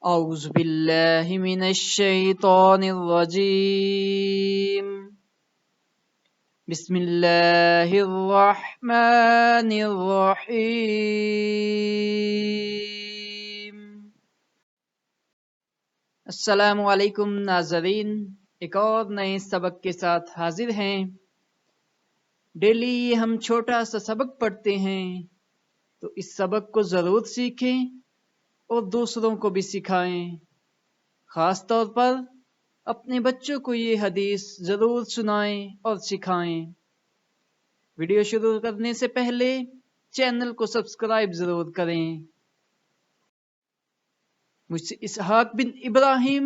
أعوذ بالله من الشيطان الرجيم بسم الله الرحمن الرحيم السلام علیکم ناظرین، ایک اور نئے سبق کے ساتھ حاضر ہیں۔ ڈیلی ہم چھوٹا سا سبق پڑھتے ہیں، تو اس سبق کو ضرور سیکھیں اور دوسروں کو بھی سکھائیں۔ خاص طور پر اپنے بچوں کو یہ حدیث ضرور سنائیں اور سکھائیں۔ ویڈیو شروع کرنے سے پہلے چینل کو سبسکرائب ضرور کریں۔ مجھ سے اسحاق بن ابراہیم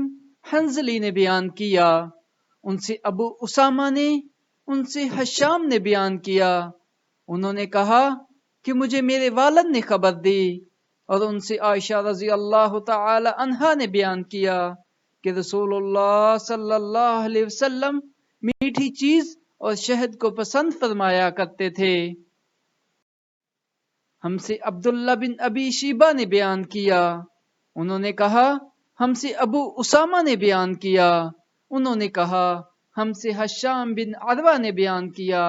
حنظلی نے بیان کیا، ان سے ابو اسامہ نے، ان سے حشام نے بیان کیا، انہوں نے کہا کہ مجھے میرے والد نے خبر دی، اور ان سے عائشہ رضی اللہ تعالی عنہا نے بیان کیا کہ رسول اللہ صلی اللہ علیہ وسلم میٹھی چیز اور شہد کو پسند فرمایا کرتے تھے۔ ہم سے عبداللہ بن ابی شیبہ نے بیان کیا، انہوں نے کہا ہم سے ابو اسامہ نے بیان کیا، انہوں نے کہا ہم سے حشام بن عروہ نے بیان کیا،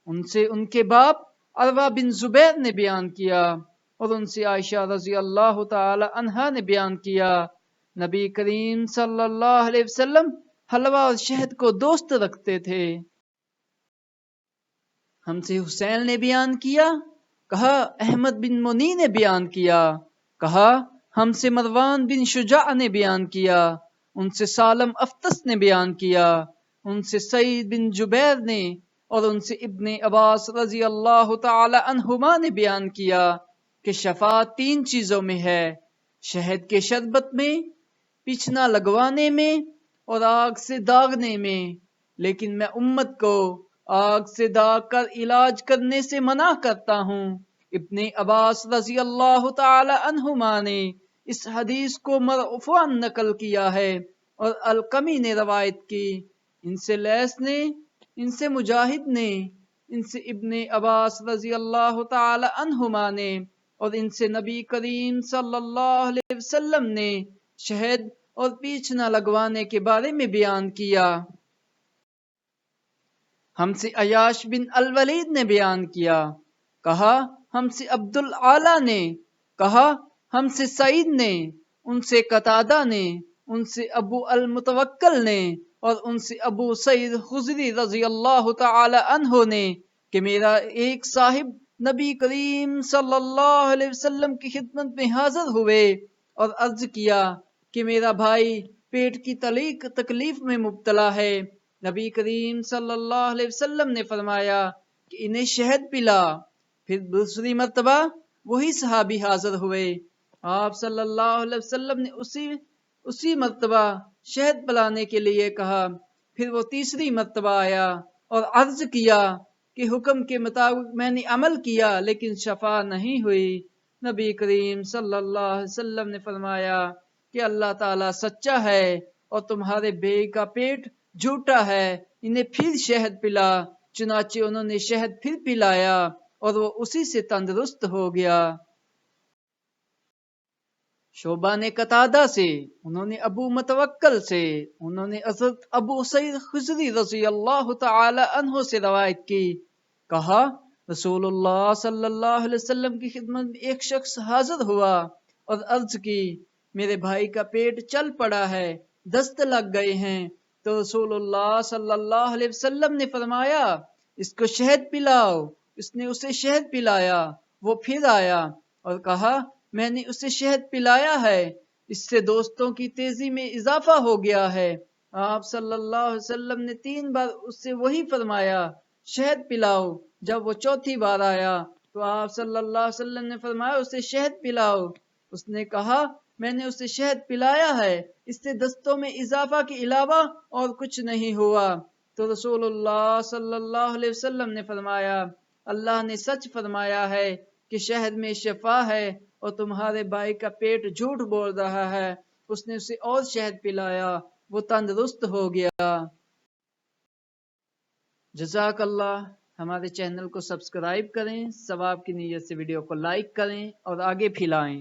ان سے ان کے باپ عروہ بن زبیر نے بیان کیا، اور ان سے عائشہ رضی اللہ تعالی عنہا نے بیان کیا، نبی کریم صلی اللہ علیہ وسلم حلوہ اور شہد کو دوست رکھتے تھے۔ ہم سے حسین نے بیان کیا، کہا احمد بن منی نے بیان کیا، کہا ہم سے مروان بن شجاع نے بیان کیا، ان سے سالم افطس نے بیان کیا، ان سے سعید بن جبیر نے، اور ان سے ابن عباس رضی اللہ تعالی عنہما نے بیان کیا کہ شفاعت 3 چیزوں میں ہے: شہد کے شربت میں، پیچھنا لگوانے میں، اور آگ سے داغنے میں، لیکن میں امت کو آگ سے داغ کر علاج کرنے سے منع کرتا ہوں۔ ابن عباس رضی اللہ تعالی عنہما نے اس حدیث کو مرفوعاً نقل کیا ہے، اور القمی نے روایت کی، ان سے لیث نے، ان سے مجاہد نے، ان سے ابن عباس رضی اللہ تعالی عنہما نے، اور ان سے نبی کریم صلی اللہ علیہ وسلم نے شہد اور پیچھنا لگوانے کے بارے میں بیان کیا۔ ہم سے عیاش بن الولید نے بیان کیا، کہا ہم سے عبد العالی نے، کہا ہم سے سعید نے، ان سے قتادہ نے، ان سے ابو المتوکل نے، اور ان سے ابو سعید خدری رضی اللہ تعالی عنہ نے کہ میرا ایک صاحب نبی کریم صلی اللہ علیہ وسلم کی خدمت میں حاضر ہوئے اور عرض کیا کہ میرا بھائی پیٹ کی تکلیف میں مبتلا ہے۔ نبی کریم صلی اللہ علیہ وسلم نے فرمایا کہ انہیں شہد پلا۔ پھر دوسری مرتبہ وہی صحابی حاضر ہوئے، آپ صلی اللہ علیہ وسلم نے اسی مرتبہ شہد پلانے کے لیے کہا۔ پھر وہ تیسری مرتبہ آیا اور عرض کیا کہ حکم کے مطابق میں نے عمل کیا لیکن شفا نہیں ہوئی۔ نبی کریم صلی اللہ علیہ وسلم نے فرمایا کہ اللہ تعالیٰ سچا ہے اور تمہارے بیوی کا پیٹ جھوٹا ہے، انہیں پھر شہد پلا۔ چنانچہ انہوں نے شہد پھر پلایا اور وہ اسی سے تندرست ہو گیا۔ شعبہ نے قتادہ سے، انہوں نے ابو متوکل سے، انہوں نے حضرت ابو سعید خدری رضی اللہ تعالی عنہ سے روایت کی، کہا رسول اللہ صلی اللہ علیہ وسلم کی خدمت میں ایک شخص حاضر ہوا اور عرض کی میرے بھائی کا پیٹ چل پڑا ہے، دست لگ گئے ہیں۔ تو رسول اللہ صلی اللہ علیہ وسلم نے فرمایا اس کو شہد پلاؤ۔ اس نے اسے شہد پلایا۔ وہ پھر آیا اور کہا میں نے اسے شہد پلایا ہے، اس سے دوستوں کی تیزی میں اضافہ ہو گیا ہے۔ آپ صلی اللہ علیہ وسلم نے 3 بار اس سے وہی فرمایا شہد پلاؤ۔ جب وہ چوتھی بار آیا تو آپ صلی اللہ علیہ وسلم نے فرمایا اسے شہد پلاؤ۔ اس نے کہا میں نے اسے شہد پلایا ہے، اس سے دستوں میں اضافہ کے علاوہ اور کچھ نہیں ہوا۔ تو رسول اللہ صلی اللہ علیہ وسلم نے فرمایا اللہ نے سچ فرمایا ہے کہ شہد میں شفا ہے اور تمہارے بھائی کا پیٹ جھوٹ بول رہا ہے۔ اس نے اسے اور شہد پلایا، وہ تندرست ہو گیا۔ جزاک اللہ۔ ہمارے چینل کو سبسکرائب کریں، ثواب کی نیت سے ویڈیو کو لائک کریں اور آگے پھیلائیں۔